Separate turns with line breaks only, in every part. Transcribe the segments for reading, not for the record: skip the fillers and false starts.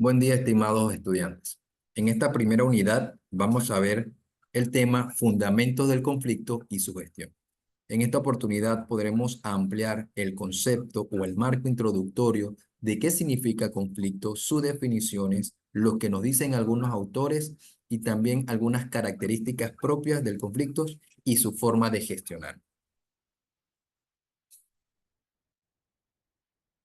Buen día, estimados estudiantes. En esta primera unidad vamos a ver el tema Fundamentos del conflicto y su gestión. En esta oportunidad podremos ampliar el concepto o el marco introductorio de qué significa conflicto, sus definiciones, lo que nos dicen algunos autores y también algunas características propias del conflicto y su forma de gestionar.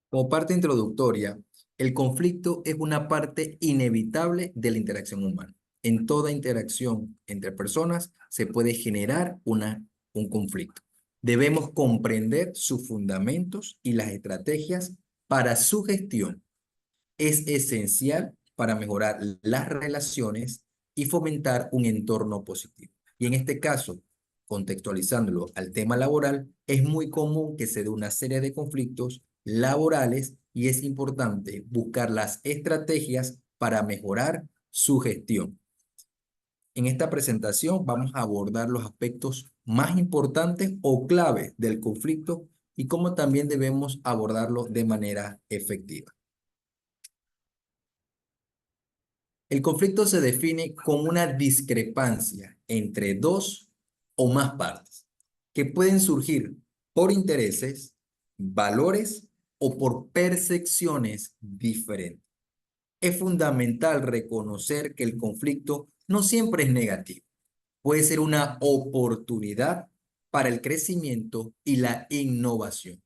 Como parte introductoria, el conflicto es una parte inevitable de la interacción humana. En toda interacción entre personas se puede generar un conflicto. Debemos comprender sus fundamentos y las estrategias para su gestión. Es esencial para mejorar las relaciones y fomentar un entorno positivo. Y en este caso, contextualizándolo al tema laboral, es muy común que se dé una serie de conflictos laborales y es importante buscar las estrategias para mejorar su gestión. En esta presentación vamos a abordar los aspectos más importantes o claves del conflicto y cómo también debemos abordarlo de manera efectiva. El conflicto se define como una discrepancia entre dos o más partes que pueden surgir por intereses, valores o por percepciones diferentes. Es fundamental reconocer que el conflicto no siempre es negativo. Puede ser una oportunidad para el crecimiento y la innovación.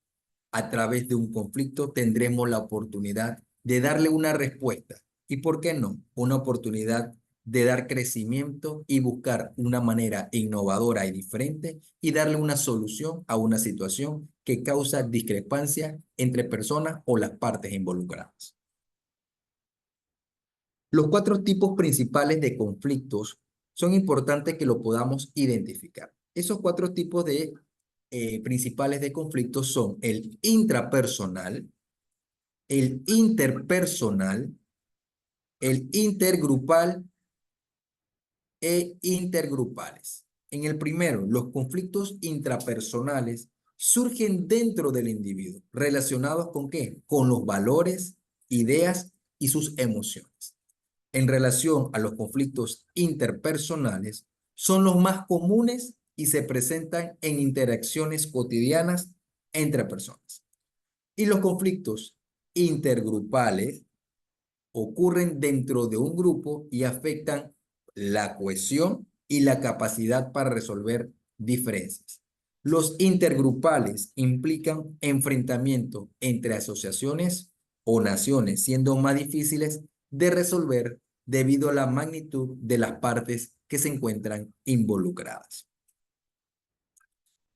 A través de un conflicto tendremos la oportunidad de darle una respuesta y, ¿por qué no?, una oportunidad de dar crecimiento y buscar una manera innovadora y diferente y darle una solución a una situación que causa discrepancia entre personas o las partes involucradas. Los cuatro tipos principales de conflictos son importantes que lo podamos identificar. Esos cuatro tipos principales de conflictos son el intrapersonal, el interpersonal, el intergrupal e intergrupales. En el primero, los conflictos intrapersonales surgen dentro del individuo, relacionados ¿con qué? Con los valores, ideas y sus emociones. En relación a los conflictos interpersonales, son los más comunes y se presentan en interacciones cotidianas entre personas. Y los conflictos intergrupales ocurren dentro de un grupo y afectan la cohesión y la capacidad para resolver diferencias. Los intergrupales implican enfrentamiento entre asociaciones o naciones, siendo más difíciles de resolver debido a la magnitud de las partes que se encuentran involucradas.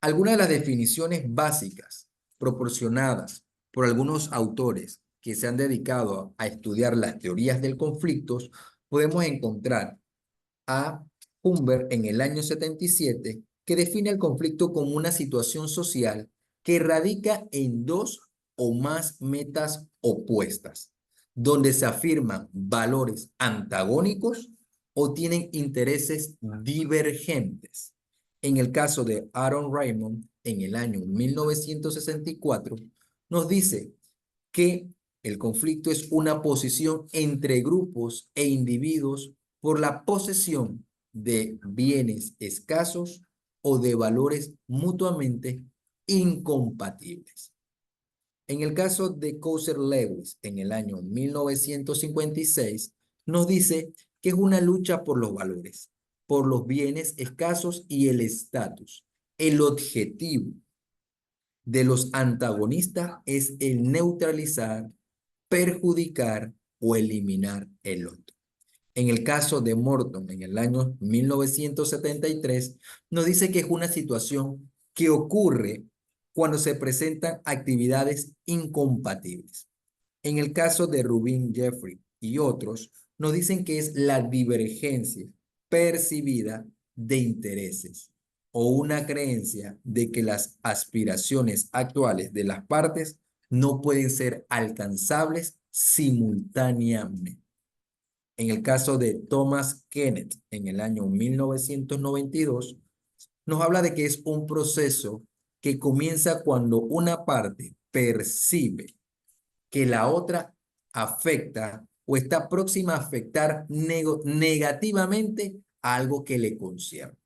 Algunas de las definiciones básicas proporcionadas por algunos autores que se han dedicado a estudiar las teorías del conflicto, podemos encontrar a Humbert en el año 77, que define el conflicto como una situación social que radica en dos o más metas opuestas, donde se afirman valores antagónicos o tienen intereses divergentes. En el caso de Aaron Raymond, en el año 1964, nos dice que el conflicto es una posición entre grupos e individuos por la posesión de bienes escasos o de valores mutuamente incompatibles. En el caso de Coser-Lewis, en el año 1956, nos dice que es una lucha por los valores, por los bienes escasos y el estatus. El objetivo de los antagonistas es el neutralizar, perjudicar o eliminar el otro. En el caso de Morton, en el año 1973, nos dice que es una situación que ocurre cuando se presentan actividades incompatibles. En el caso de Rubin Jeffrey y otros, nos dicen que es la divergencia percibida de intereses o una creencia de que las aspiraciones actuales de las partes no pueden ser alcanzables simultáneamente. En el caso de Thomas Kenneth, en el año 1992, nos habla de que es un proceso que comienza cuando una parte percibe que la otra afecta o está próxima a afectar negativamente a algo que le concierne.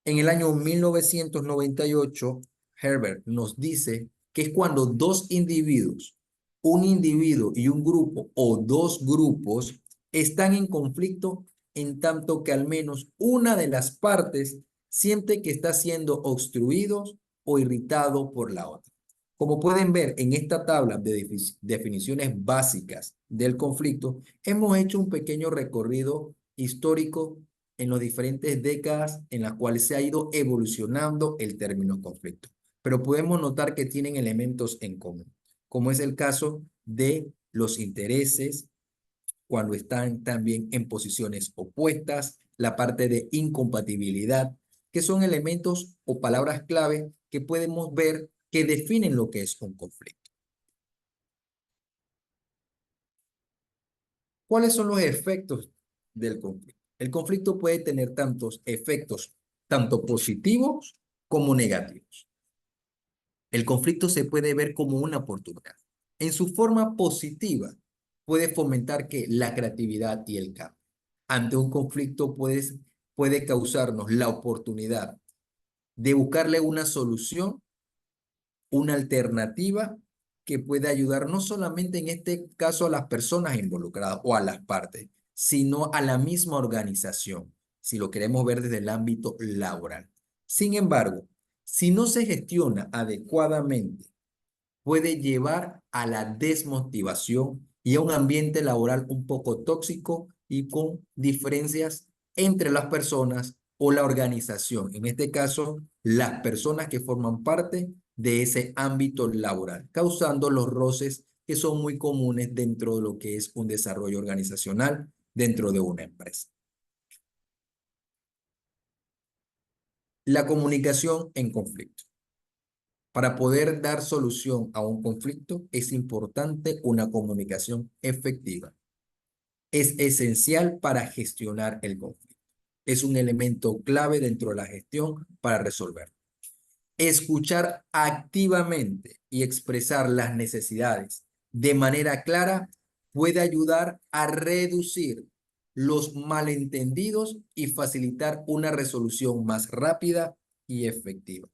En el año 1998, Herbert nos dice que es cuando dos individuos, un individuo y un grupo o dos grupos están en conflicto en tanto que al menos una de las partes siente que está siendo obstruidos o irritado por la otra. Como pueden ver en esta tabla de definiciones básicas del conflicto, hemos hecho un pequeño recorrido histórico en las diferentes décadas en las cuales se ha ido evolucionando el término conflicto. Pero podemos notar que tienen elementos en común, como es el caso de los intereses, cuando están también en posiciones opuestas, la parte de incompatibilidad, que son elementos o palabras clave que podemos ver que definen lo que es un conflicto. ¿Cuáles son los efectos del conflicto? El conflicto puede tener tantos efectos, tanto positivos como negativos. El conflicto se puede ver como una oportunidad. En su forma positiva, puede fomentar que la creatividad y el cambio. Ante un conflicto puede causarnos la oportunidad de buscarle una solución, una alternativa que puede ayudar no solamente en este caso a las personas involucradas o a las partes, sino a la misma organización, si lo queremos ver desde el ámbito laboral. Sin embargo, si no se gestiona adecuadamente, puede llevar a la desmotivación y a un ambiente laboral un poco tóxico y con diferencias entre las personas o la organización. En este caso, las personas que forman parte de ese ámbito laboral, causando los roces que son muy comunes dentro de lo que es un desarrollo organizacional dentro de una empresa. La comunicación en conflicto. Para poder dar solución a un conflicto es importante una comunicación efectiva. Es esencial para gestionar el conflicto. Es un elemento clave dentro de la gestión para resolverlo. Escuchar activamente y expresar las necesidades de manera clara puede ayudar a reducir los malentendidos y facilitar una resolución más rápida y efectiva.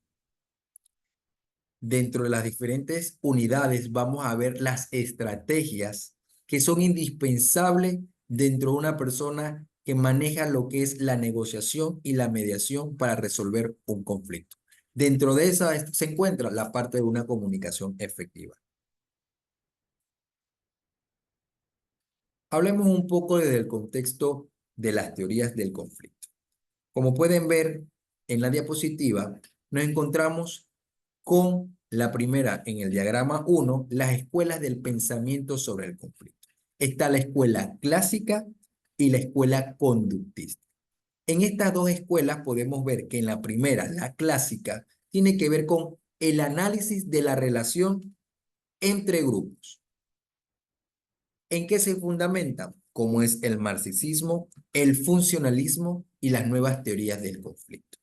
Dentro de las diferentes unidades vamos a ver las estrategias que son indispensables dentro de una persona que maneja lo que es la negociación y la mediación para resolver un conflicto. Dentro de esa se encuentra la parte de una comunicación efectiva. Hablemos un poco desde el contexto de las teorías del conflicto. Como pueden ver en la diapositiva, nos encontramos con la primera en el diagrama 1, las escuelas del pensamiento sobre el conflicto. Está la escuela clásica y la escuela conductista. En estas dos escuelas podemos ver que en la primera, la clásica, tiene que ver con el análisis de la relación entre grupos. ¿En qué se fundamentan? Como es el marxismo, el funcionalismo y las nuevas teorías del conflicto.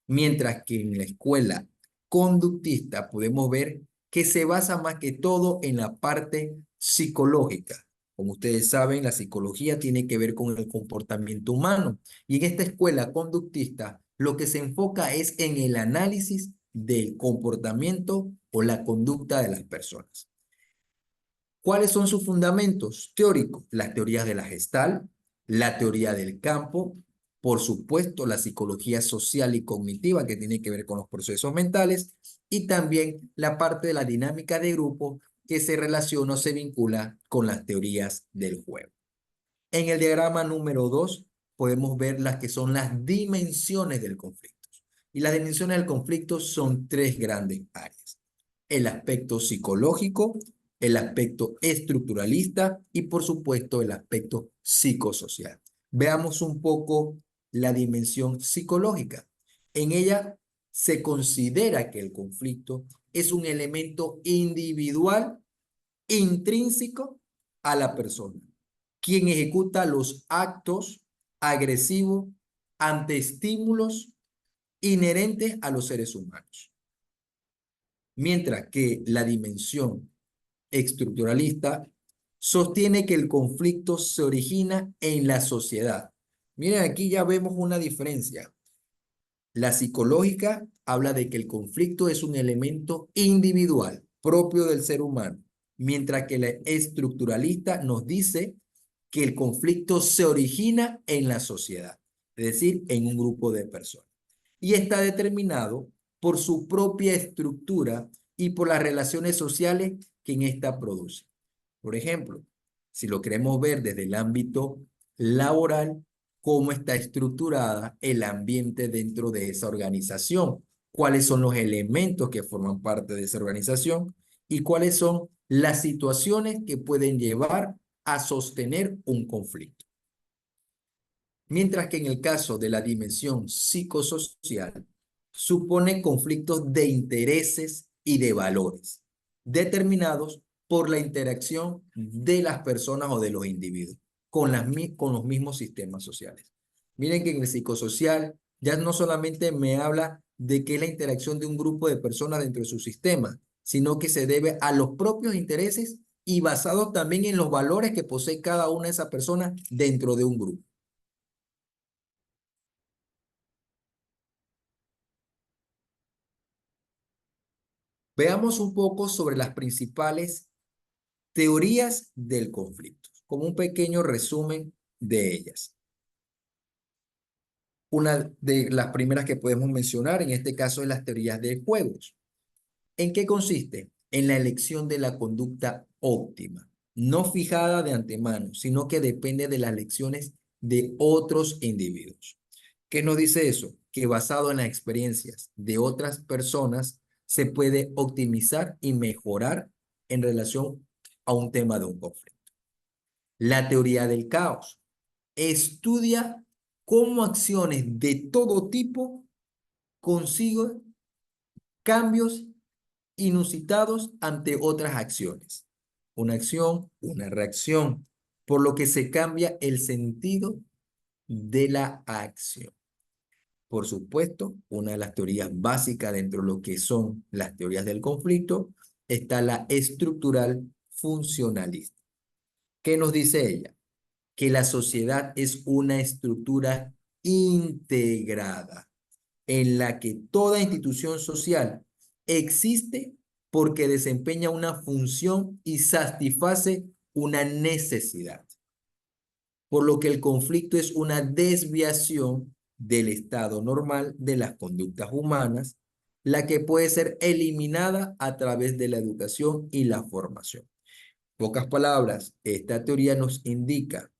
Mientras que en la escuela conductista podemos ver que se basa más que todo en la parte psicológica. Como ustedes saben, la psicología tiene que ver con el comportamiento humano. Y en esta escuela conductista, lo que se enfoca es en el análisis del comportamiento o la conducta de las personas. ¿Cuáles son sus fundamentos teóricos? Las teorías de la Gestalt, la teoría del campo, por supuesto, la psicología social y cognitiva que tiene que ver con los procesos mentales y también la parte de la dinámica de grupo que se relaciona o se vincula con las teorías del juego. En el diagrama número 2 podemos ver las que son las dimensiones del conflicto. Y las dimensiones del conflicto son tres grandes áreas. El aspecto psicológico, el aspecto estructuralista y por supuesto el aspecto psicosocial. Veamos un poco la dimensión psicológica. En ella se considera que el conflicto es un elemento individual intrínseco a la persona, quien ejecuta los actos agresivos ante estímulos inherentes a los seres humanos. Mientras que la dimensión estructuralista sostiene que el conflicto se origina en la sociedad. Miren, aquí ya vemos una diferencia. La psicológica habla de que el conflicto es un elemento individual propio del ser humano, mientras que la estructuralista nos dice que el conflicto se origina en la sociedad, es decir, en un grupo de personas, y está determinado por su propia estructura y por las relaciones sociales que en esta produce. Por ejemplo, si lo queremos ver desde el ámbito laboral, cómo está estructurada el ambiente dentro de esa organización, cuáles son los elementos que forman parte de esa organización y cuáles son las situaciones que pueden llevar a sostener un conflicto. Mientras que en el caso de la dimensión psicosocial, supone conflictos de intereses y de valores, determinados por la interacción de las personas o de los individuos con los mismos sistemas sociales. Miren que en el psicosocial ya no solamente me habla de que es la interacción de un grupo de personas dentro de su sistema, sino que se debe a los propios intereses y basados también en los valores que posee cada una de esas personas dentro de un grupo. Veamos un poco sobre las principales teorías del conflicto, como un pequeño resumen de ellas. Una de las primeras que podemos mencionar en este caso es las teorías de juegos. ¿En qué consiste? En la elección de la conducta óptima, no fijada de antemano, sino que depende de las lecciones de otros individuos. ¿Qué nos dice eso? Que basado en las experiencias de otras personas se puede optimizar y mejorar en relación a un tema de un conflicto. La teoría del caos estudia cómo acciones de todo tipo consiguen cambios inusitados ante otras acciones. Una acción, una reacción, por lo que se cambia el sentido de la acción. Por supuesto, una de las teorías básicas dentro de lo que son las teorías del conflicto está la estructural funcionalista. ¿Qué nos dice ella? Que la sociedad es una estructura integrada en la que toda institución social existe porque desempeña una función y satisface una necesidad, por lo que el conflicto es una desviación del estado normal de las conductas humanas, la que puede ser eliminada a través de la educación y la formación. Pocas palabras, esta teoría nos indica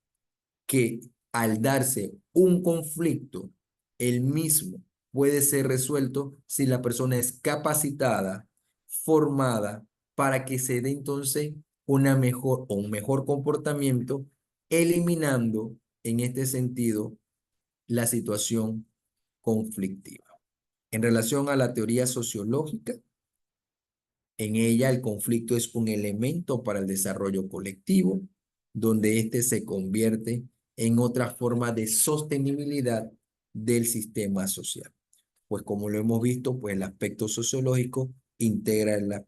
que al darse un conflicto, el mismo puede ser resuelto si la persona es capacitada, formada, para que se dé entonces una mejor o un mejor comportamiento, eliminando en este sentido la situación conflictiva. En relación a la teoría sociológica, en ella el conflicto es un elemento para el desarrollo colectivo, donde éste se convierte en otra forma de sostenibilidad del sistema social. Pues como lo hemos visto, pues el aspecto sociológico integra,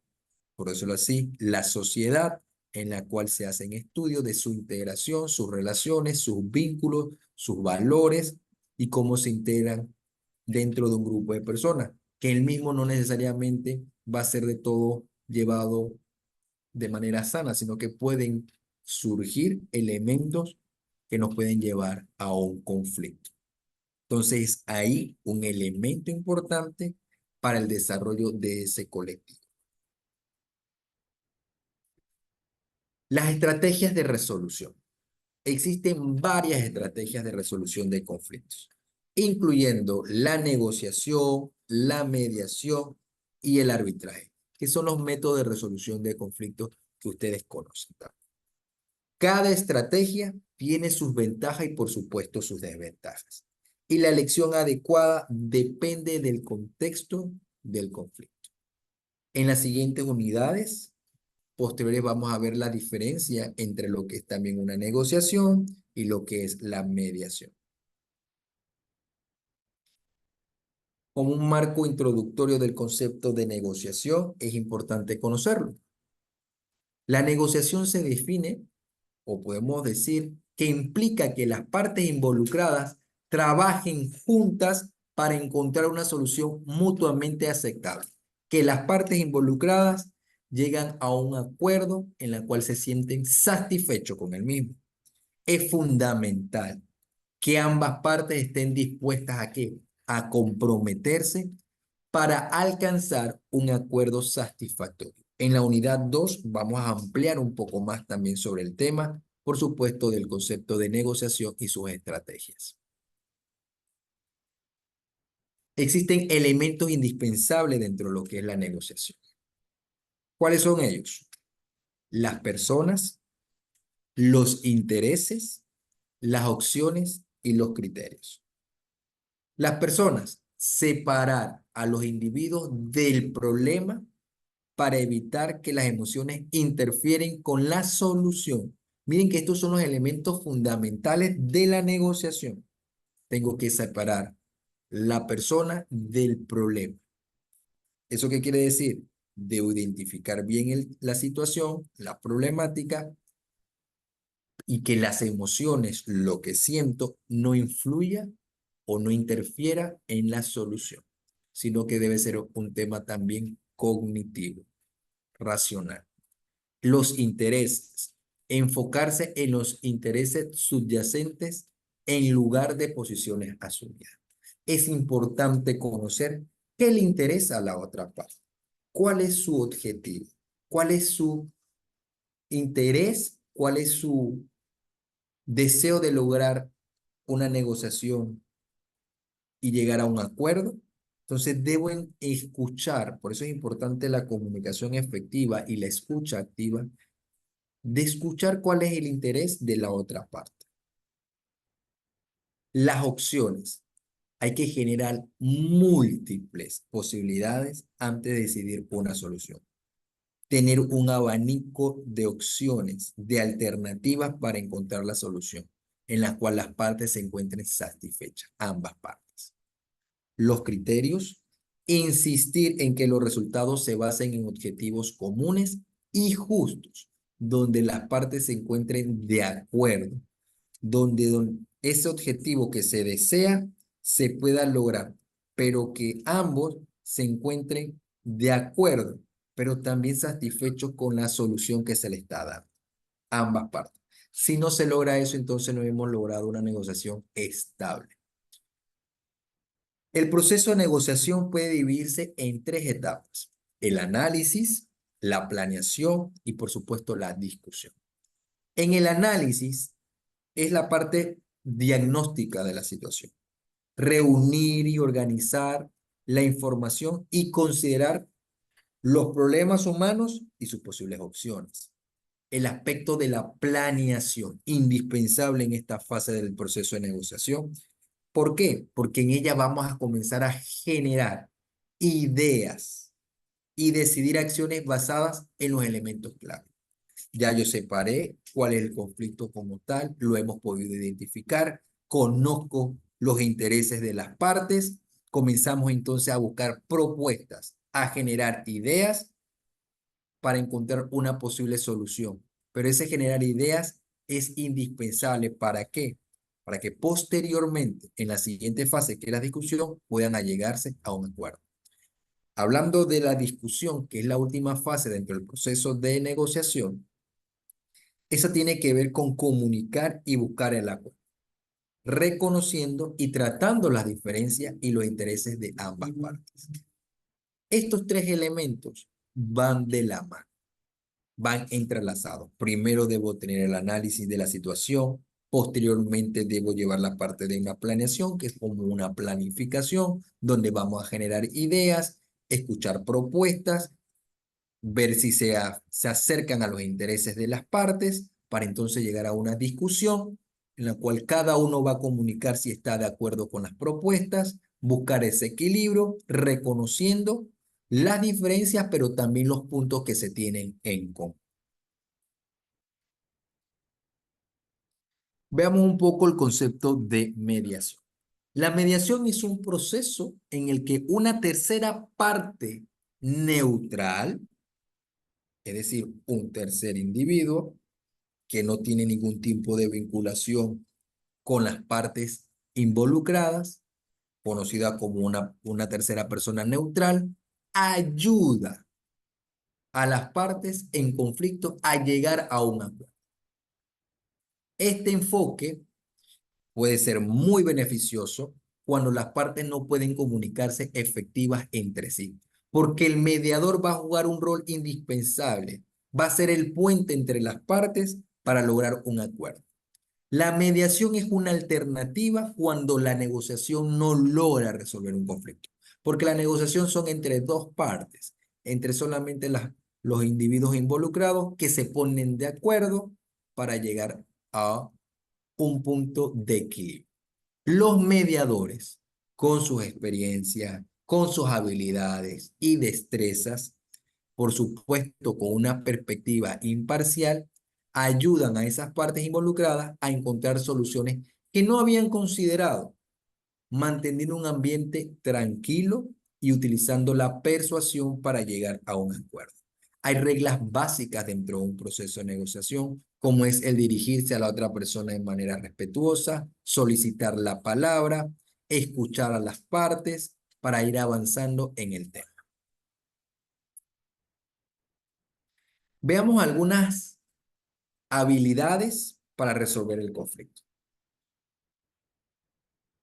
por decirlo así, la sociedad en la cual se hacen estudios de su integración, sus relaciones, sus vínculos, sus valores y cómo se integran dentro de un grupo de personas, que el mismo no necesariamente va a ser de todo llevado de manera sana, sino que pueden surgir elementos que nos pueden llevar a un conflicto. Entonces, ahí un elemento importante para el desarrollo de ese colectivo. Las estrategias de resolución. Existen varias estrategias de resolución de conflictos, incluyendo la negociación, la mediación y el arbitraje, que son los métodos de resolución de conflictos que ustedes conocen. Cada estrategia tiene sus ventajas y por supuesto sus desventajas. Y la elección adecuada depende del contexto del conflicto. En las siguientes unidades posteriores vamos a ver la diferencia entre lo que es también una negociación y lo que es la mediación. Como un marco introductorio del concepto de negociación, es importante conocerlo. La negociación se define o podemos decir que implica que las partes involucradas trabajen juntas para encontrar una solución mutuamente aceptable, que las partes involucradas llegan a un acuerdo en el cual se sienten satisfechos con el mismo. Es fundamental que ambas partes estén dispuestas a qué, a comprometerse para alcanzar un acuerdo satisfactorio. En la unidad 2 vamos a ampliar un poco más también sobre el tema, por supuesto, del concepto de negociación y sus estrategias. Existen elementos indispensables dentro de lo que es la negociación. ¿Cuáles son ellos? Las personas, los intereses, las opciones y los criterios. Las personas, separar a los individuos del problema para evitar que las emociones interfieren con la solución. Miren que estos son los elementos fundamentales de la negociación. Tengo que separar la persona del problema. ¿Eso qué quiere decir? Debo identificar bien la situación, la problemática, y que las emociones, lo que siento, no influya o no interfiera en la solución, sino que debe ser un tema también cognitivo, racional. Los intereses, enfocarse en los intereses subyacentes en lugar de posiciones asumidas. Es importante conocer qué le interesa a la otra parte, cuál es su objetivo, cuál es su interés, cuál es su deseo de lograr una negociación y llegar a un acuerdo. Entonces deben escuchar, por eso es importante la comunicación efectiva y la escucha activa, de escuchar cuál es el interés de la otra parte. Las opciones. Hay que generar múltiples posibilidades antes de decidir una solución. Tener un abanico de opciones, de alternativas para encontrar la solución, en la cual las partes se encuentren satisfechas, ambas partes. Los criterios, insistir en que los resultados se basen en objetivos comunes y justos, donde las partes se encuentren de acuerdo, donde ese objetivo que se desea se pueda lograr, pero que ambos se encuentren de acuerdo, pero también satisfechos con la solución que se le está dando, ambas partes. Si no se logra eso, entonces no hemos logrado una negociación estable. El proceso de negociación puede dividirse en tres etapas: el análisis, la planeación y, por supuesto, la discusión. En el análisis es la parte diagnóstica de la situación. Reunir y organizar la información y considerar los problemas humanos y sus posibles opciones. El aspecto de la planeación, indispensable en esta fase del proceso de negociación. ¿Por qué? Porque en ella vamos a comenzar a generar ideas y decidir acciones basadas en los elementos clave. Ya yo separé cuál es el conflicto como tal, lo hemos podido identificar, conozco los intereses de las partes, comenzamos entonces a buscar propuestas, a generar ideas para encontrar una posible solución. Pero ese generar ideas es indispensable. ¿Para qué? Para que posteriormente, en la siguiente fase, que es la discusión, puedan allegarse a un acuerdo. Hablando de la discusión, que es la última fase dentro del proceso de negociación, esa tiene que ver con comunicar y buscar el acuerdo, reconociendo y tratando las diferencias y los intereses de ambas partes. Estos tres elementos van de la mano, van entrelazados. Primero debo tener el análisis de la situación, posteriormente debo llevar la parte de una planeación, que es como una planificación, donde vamos a generar ideas, escuchar propuestas, ver si se acercan a los intereses de las partes, para entonces llegar a una discusión en la cual cada uno va a comunicar si está de acuerdo con las propuestas, buscar ese equilibrio, reconociendo las diferencias, pero también los puntos que se tienen en común. Veamos un poco el concepto de mediación. La mediación es un proceso en el que una tercera parte neutral, es decir, un tercer individuo, que no tiene ningún tipo de vinculación con las partes involucradas, conocida como una tercera persona neutral, ayuda a las partes en conflicto a llegar a un acuerdo. Este enfoque puede ser muy beneficioso cuando las partes no pueden comunicarse efectivas entre sí, porque el mediador va a jugar un rol indispensable, va a ser el puente entre las partes para lograr un acuerdo. La mediación es una alternativa cuando la negociación no logra resolver un conflicto, porque la negociación son entre dos partes, entre solamente los individuos involucrados que se ponen de acuerdo para llegar a un punto de equilibrio. Los mediadores, con sus experiencias, con sus habilidades y destrezas, por supuesto con una perspectiva imparcial, ayudan a esas partes involucradas a encontrar soluciones que no habían considerado, manteniendo un ambiente tranquilo y utilizando la persuasión para llegar a un acuerdo. Hay reglas básicas dentro de un proceso de negociación, como es el dirigirse a la otra persona de manera respetuosa, solicitar la palabra, escuchar a las partes para ir avanzando en el tema. Veamos algunas habilidades para resolver el conflicto.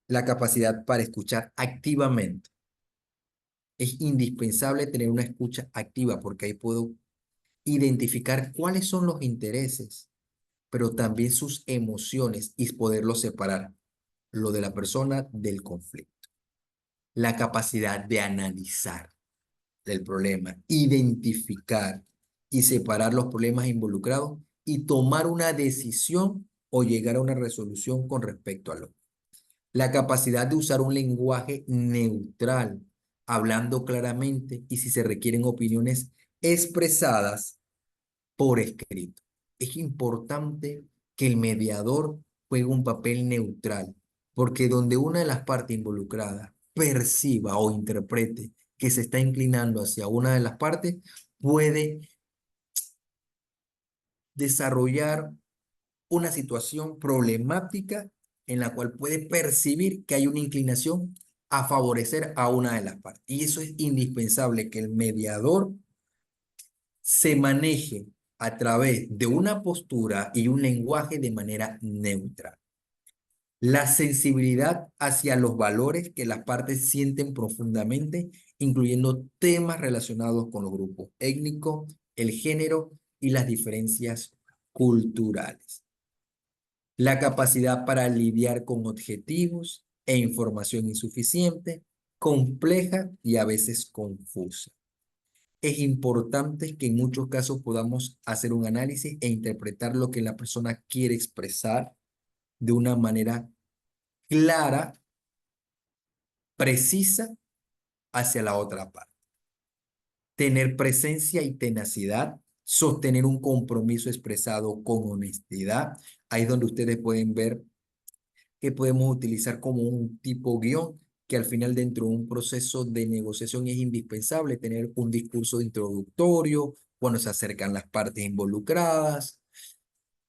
La capacidad para escuchar activamente. Es indispensable tener una escucha activa porque ahí puedo identificar cuáles son los intereses, pero también sus emociones y poderlos separar, lo de la persona del conflicto. La capacidad de analizar el problema, identificar y separar los problemas involucrados y tomar una decisión o llegar a una resolución con respecto a lo. La capacidad de usar un lenguaje neutral, hablando claramente y si se requieren opiniones expresadas por escrito. Es importante que el mediador juegue un papel neutral, porque donde una de las partes involucradas perciba o interprete que se está inclinando hacia una de las partes, puede desarrollar una situación problemática en la cual puede percibir que hay una inclinación a favorecer a una de las partes. Y eso es indispensable, que el mediador se maneje a través de una postura y un lenguaje de manera neutra. La sensibilidad hacia los valores que las partes sienten profundamente, incluyendo temas relacionados con los grupos étnicos, el género y las diferencias culturales. La capacidad para lidiar con objetivos e información insuficiente, compleja y a veces confusa. Es importante que en muchos casos podamos hacer un análisis e interpretar lo que la persona quiere expresar de una manera clara, precisa hacia la otra parte. Tener presencia y tenacidad, sostener un compromiso expresado con honestidad. Ahí es donde ustedes pueden ver que podemos utilizar como un tipo guión, que al final dentro de un proceso de negociación es indispensable tener un discurso introductorio, cuando se acercan las partes involucradas,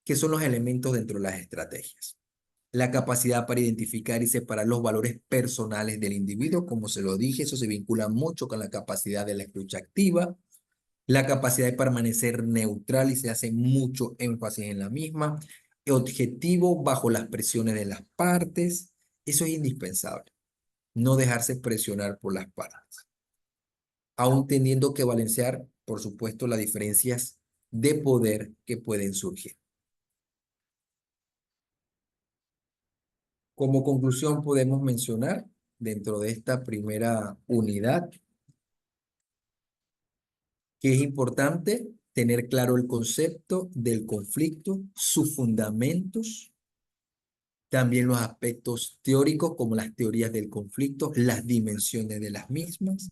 que son los elementos dentro de las estrategias. La capacidad para identificar y separar los valores personales del individuo, como se lo dije, eso se vincula mucho con la capacidad de la escucha activa, la capacidad de permanecer neutral y se hace mucho énfasis en la misma, objetivo bajo las presiones de las partes, eso es indispensable, no dejarse presionar por las partes, aún teniendo que balancear, por supuesto, las diferencias de poder que pueden surgir. Como conclusión podemos mencionar dentro de esta primera unidad que es importante tener claro el concepto del conflicto, sus fundamentos, también los aspectos teóricos como las teorías del conflicto, las dimensiones de las mismas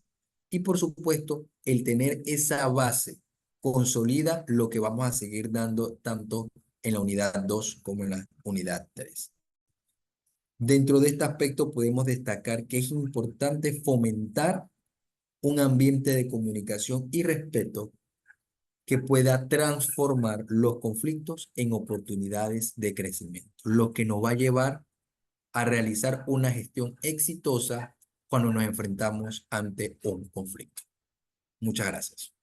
y por supuesto el tener esa base consolida lo que vamos a seguir dando tanto en la unidad 2 como en la unidad 3. Dentro de este aspecto podemos destacar que es importante fomentar un ambiente de comunicación y respeto que pueda transformar los conflictos en oportunidades de crecimiento, lo que nos va a llevar a realizar una gestión exitosa cuando nos enfrentamos ante un conflicto. Muchas gracias.